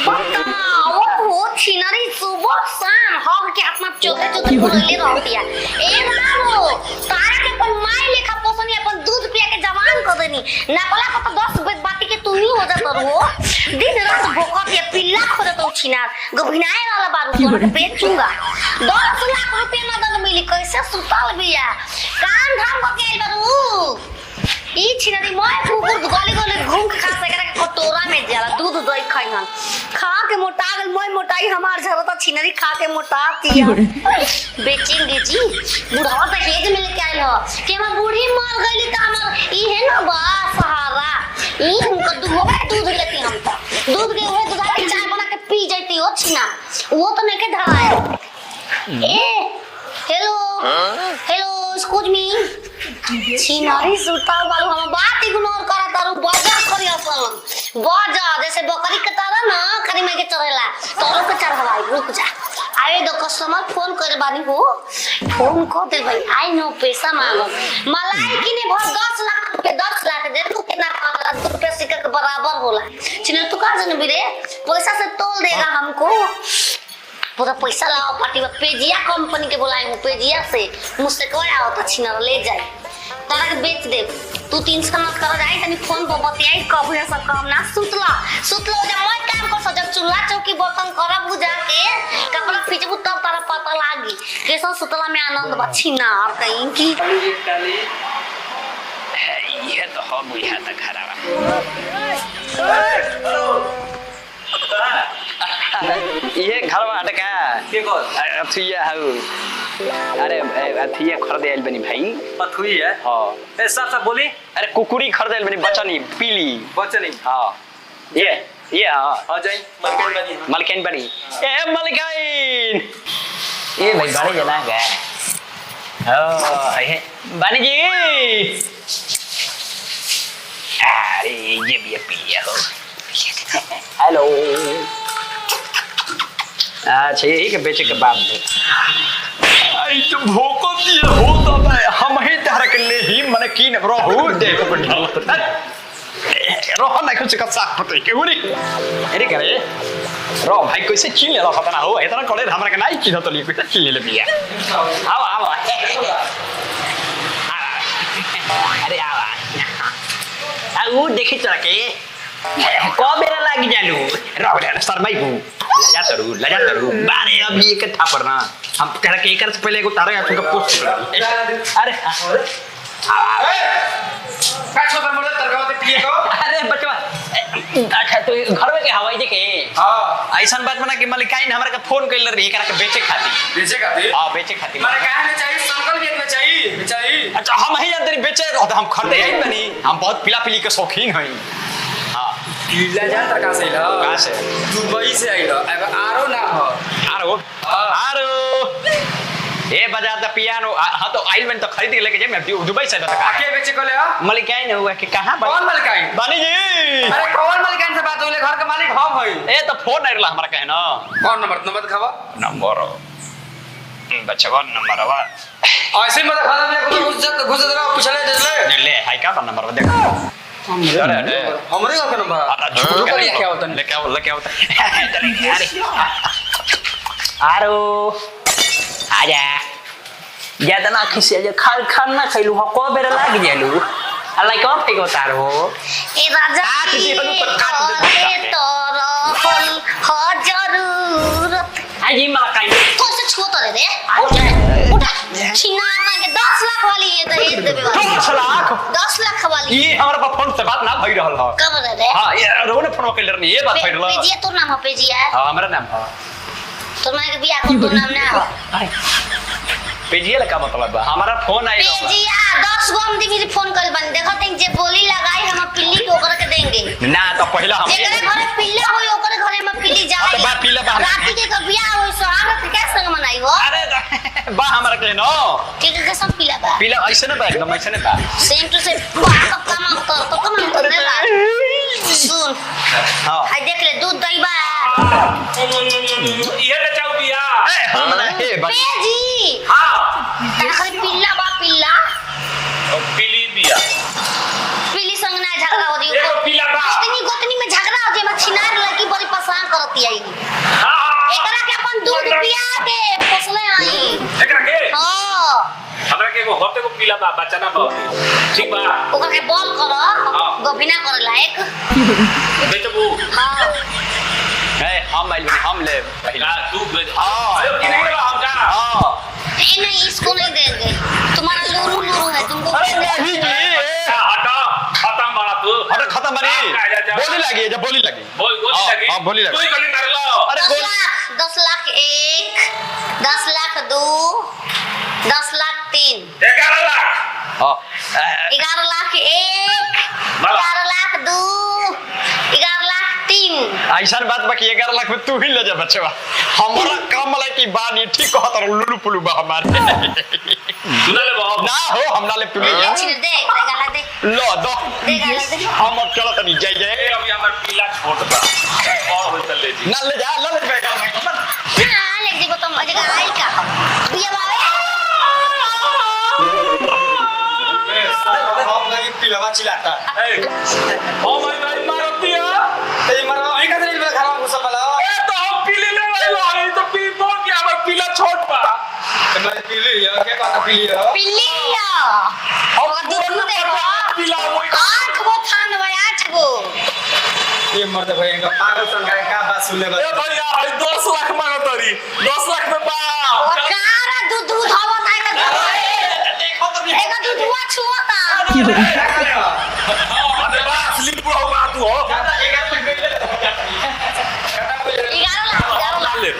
बताओ वो छिनरी सुबह शाम हग के हाथ में चोते बोलले रहती है। ए बाबू तारा के अपन माई लेखा पोसनी अपन दूध पिया के जवान कर देनी ना पला को तो 10 बाती के तू ही हो जात रहो। दिन रात भूखा के पिल्ला खोदे तो छिनार गभिनाए वाला बारू को बेचूंगा 10 लाख रुपया मदद मिली कैसे सुताल बिया कान धाम को के बारू ई छिनरी मोय कुकुर गली गली घूम के खा सके कटोरा में जाला दूध दही खाई हम खा के मोटा गल मोय मोटाई हमार जरूरत छिनरी खा के मोटाती है बेचेंगे जी बुढ़ावा तक हेज में लेके आइल हो कि हम बूढ़ी मर गईली त हमर ई है ना बा सहारा ई हमको दूध लेती हम त दूध के ओहे दूध के चाय बना के पी जाती हो छिना वो तो नहीं के धराए ए हेलो हेलो एक्सक्यूज मी छिनारी सुताव वालो हम बात इग्नोर करा तारू बजा करी असल बजा जैसे बकरी के तरह ना खरी में के चढ़ेला तोरो के चढ़वाई रुक जा आए दो कस्टमर फोन करे बानी हो फोन कर दे भाई आई नो पैसा मांगो मलाई किने भर 10 लाख रुपए 10 लाख दे तू कितना 10 रुपए सिक्का के बराबर होला छिना तू का जन बिरे पैसा से तोल देगा हमको पूरा पैसा लाओ पार्टी में पेजिया कंपनी के बुलाए हूँ पेजिया से मुझसे कोई आओ तो छिना ले जाए तारा के बेच दे तू 300 मत कर जाए तनी फोन पर बतियाई कब है सब काम ना सुतला जब मैं काम कर सो जब चूल्हा चौकी बर्तन करब बुझा के कपड़ा खींचबू तब तारा पता लागी कैसा सुतला में आनंद बच्ची ना और कहीं की ये तो हो बुझा त खराब ये घर में अटका के को अथुया हउ अरे अथुया खरीदे आइल बनी भाई अथुई है हां ए सब बोली अरे कुकुरी खरीदे आइल बनी बचनी पीली बचनी हां ये हां आ जाई मलकाइन बनी ए मलकाइन ये भाई बड़े जना गए ओ है बनी जी अरे ये भी पिया हो हेलो अच्छा यही के बेचे के बाद आई तो भोको दिए हो तो हम ही तार के ले ही मन की न रहू देखो बढ़िया रोहन नहीं कुछ का साफ पते के उरी अरे करे रो भाई कैसे चिल ले पता ना हो इतना कोले हमरा के नहीं की तो ले कुछ चिल ले बिया आओ अरे आओ देखि चला के को मेरा लागी जालू रो रे सर भाई को लजा तरू बारे अभी एक था पर ना हम तेरा के एक से पहले को तारे आपको का पोस्ट अरे का छोटा मोटा तरगाव पिए को अरे बचवा अच्छा तो घर में के हवाई जे के हां ऐसन बात बना कि मलिकाइन हमरा का फोन कइल रही एकरा के बेचे खाती हां बेचे खाती मारे काहे में चाहिए संकल भी में चाहिए अच्छा हम ही अंदर बेचे तो हम खरीदे आई बनी हम बहुत पिला पिली के शौकीन हई हां पीला जा तरका से ला कहां से दुबई से आइलो अब आरो ना हो आरो ए बजा द पियानो हां तो आइल में तो खरीद के लेके जाए मैं दुबई से तक आके बेचे कोले हो मलिकाइन हुआ कि कहां कौन मलिकाइन बानी जी अरे कौन मलिकाइन से बात होले घर के मालिक हम हई ए तो फोन आइला हमरा कहे ना कौन नंबर खावा नंबर बच्चा नंबर वा ऐसे मत खाना में घुस रहा पिछले दे ले हाय का नंबर देखो हमरे का नंबर झूठ का क्या होता है लेके आओ अरे आरो आजा ज्यादा ना खिसे जे खाना खइलु ह को बेर लाग जेलु अल्लाह को फेको तार हो ए राजा की तोरा फल हो जरूरत आई मलकाइन तो से छोड़ रे उठा छिना के 10 लाख वाली ये दहेज देबे वाली 10 लाख वाली ये हमरा पर फोन से बात ना भई रहल ह कब रे हां ये रोने फोन कइले रहनी ये बात भई रहल पेजिया तो नाम है पेजिया हां हमरा नाम ह तो मैं के बिया को तो नाम ना हो पेजिया का मतलब बा हमारा फोन आई पेजिया 10 गो हम दिमी फोन कर बन देखो त जे बोली लगाई हम पिल्ली के ओकर के देंगे ना तो पहला हम जेकरे घरे पिल्ला होई ओकर घरे में पिल्ली जाई तो बा पिल्ला बा राती के बिया होई सुहाग के संग मनाई हो अरे बा हमरा के नो के सब पिल्ला बा पिल्ला ऐसे ना बा एकदम ऐसे ना बा सेम टू सेम कब काम तो कम कर देला सुन हां आई देख ले दूध दही बा ये ले जाओ बिया ए हम ना हे पेजी हां ता खाली पिल्ला बा पिल्ला पीली बिया पिल्ली संग ना झगड़ा हो दियो एगो पिल्ला बा गोतनी में झगड़ा हो जे में छिनार लड़की बड़ी परेशान करत रहती है एकरा के अपन दूध पिया के पोसले आई एकरा के हां हमरा के एगो होते को पीला बा बच्चा ना बा ठीक बा ओकरा के बॉल करो गोभिना करे लायक बेचबू हां हम हम ले पहला तू बेच हां किने के हम जा हां नहीं इसको नहीं देंगे तुम्हारा लूरू लूरू है तुमको अरे नहीं जी हटा खत्म बड़ा तू अरे खत्म बनी बोली लगी जब बोली लगी बोल लगी हां बोली लगी तू गली कर लो अरे 10 लाख 1 10 लाख 2 10 लाख 3 11 लाख हां 11 लाख 1 11 लाख 2 11 लाख 3 ऐसा बात बाकी 11 लाख में तू ही ले जा बच्चा हमारा काम वाला की बानी ठीक कहत लुलु पुलु बा हमारे सुना ले बाबू ना हो हमरा ले पुलु दे गाला दे लो दो दे गाला दे हम अब चलत नहीं जाए जाए अभी हमर पीला छोट बा और होई चल ले जी ना ले जा बेटा हां ले देखो तुम जगह आई का ये बाबे हम लगी पिलवा चिल्लाता ए ओ भाई मारो पिया ते मरवा वही का नहीं खाना घुसल वाला ए तो हम पीले ले भाई तो पी बोल के हमर पीला छोट बा मैं पीली है के बात पीली है पिल्लिया और दूध देखो पीला होई आंख वो थान भया छगो ये मर्द भाई का पागल सन का बात सुन ले बस ए भैया 10 लाख मांगो तरी 10 लाख में बा और कारा दूध हवा ताई का देखो तो भी एका दूध हुआ छुआता अरे बा स्लिप हो बा तू हो 11 लाख ले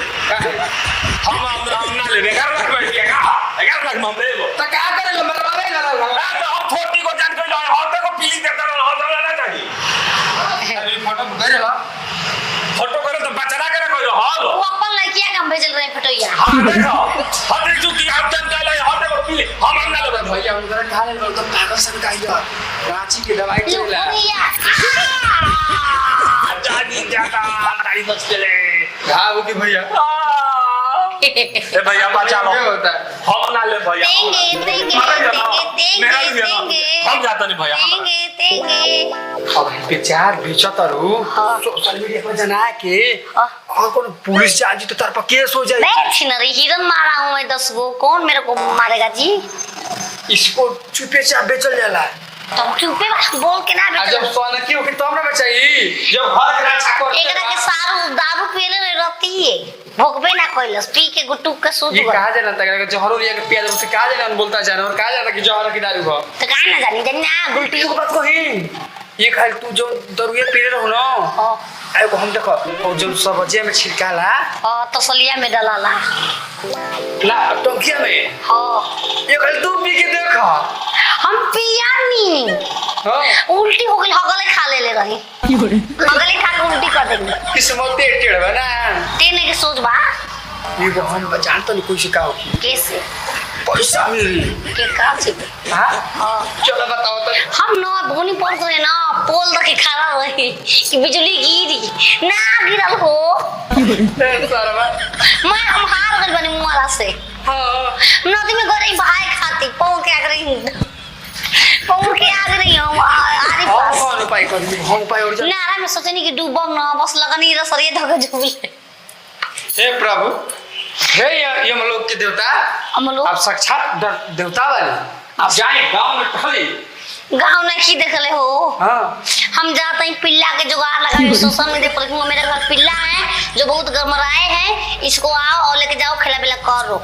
हम ना ले 11 लाख बैठ गया 11 लाख में हम ले लो तो क्या करेगा मरवावे गला तो हम छोटी को जान के जाए हम को पीली देता रहो हम ना चाहिए अरे फोटो भेज ला फोटो करे तो बचरा करे कोई हाल वो अपन लड़किया का भेजल रहे फटोइया हां देखो हम देख चुकी हम जन के ले हम को पीली हम ना ले भैया उनका खा ले तो पागल सन का यार रांची की दवाई के ला लुकुरिया जानी जाता तारी बच ले घाव की भैया ए भैया बचा लो होता है हम ना ले भैया देंगे हम जाता नहीं भैया देंगे अब बेचार बेचतरू सोशल मीडिया पर जना के और कौन पुलिस जाजी तो तार पर केस हो जाए मैं छिनरी हिरन मारा हूं मैं 10 गो कौन मेरे को मारेगा जी इसको चुपे चाप बेचल जाला तुम चुपे बोल के ना आ बेचो जब सोना की होगी तो हमरा बचाई जब घर के रक्षा करते एकरा के सारू दारू पीले रे रहती है भोगबे ना कोइलस पी के गुटुक के सूत ये गो कहा जाना तक जहरो लिया के पिया जब कहा जाना बोलता जाना और कहा जाता कि जहर की दारू हो तो का ना जानी जानी ना गुलटी को बात कही ये खाली तू जो दरुए पी रहो ना हां आयो हम देखो और जो सब्जी में छिड़काला तसलिया में डालाला ला टोकिया में हां ये खाली तू पी के देखो हम पियानी हां उल्टी हो गई हगले खा ले रही हगले खा के उल्टी कर देंगे किस्मत टेढ़ बा ना तेने के सोच बा ये वो हम जानता नहीं कोई शिकाओ कैसे पैसा मिल के का से हां हां चलो बताओ तो हम ना भोनी पड़ गए ना पोल रखे खड़ा रही कि बिजली गिरी ना गिरल हो सरवा मैं हम हार गइल बनी मुआला से हां नदी में गई भाई खाती पौ के आग रही हम आरी पास कौन उपाय कर हम उपाय और नारा में सोचनी कि डूबम ना बस लगनी रसरिए धके झूले हे प्रभु हे ये हम लोग के देवता हम लोग आप साक्षात देवता वाले आप जाए गांव में टहले गांव में की देखले हो हां हम जाते हैं पिल्ला के जुगाड़ लगाने सोशल मीडिया पर मेरे घर पिल्ला है जो बहुत गरमराए हैं इसको आओ और लेके जाओ खिला पिला करो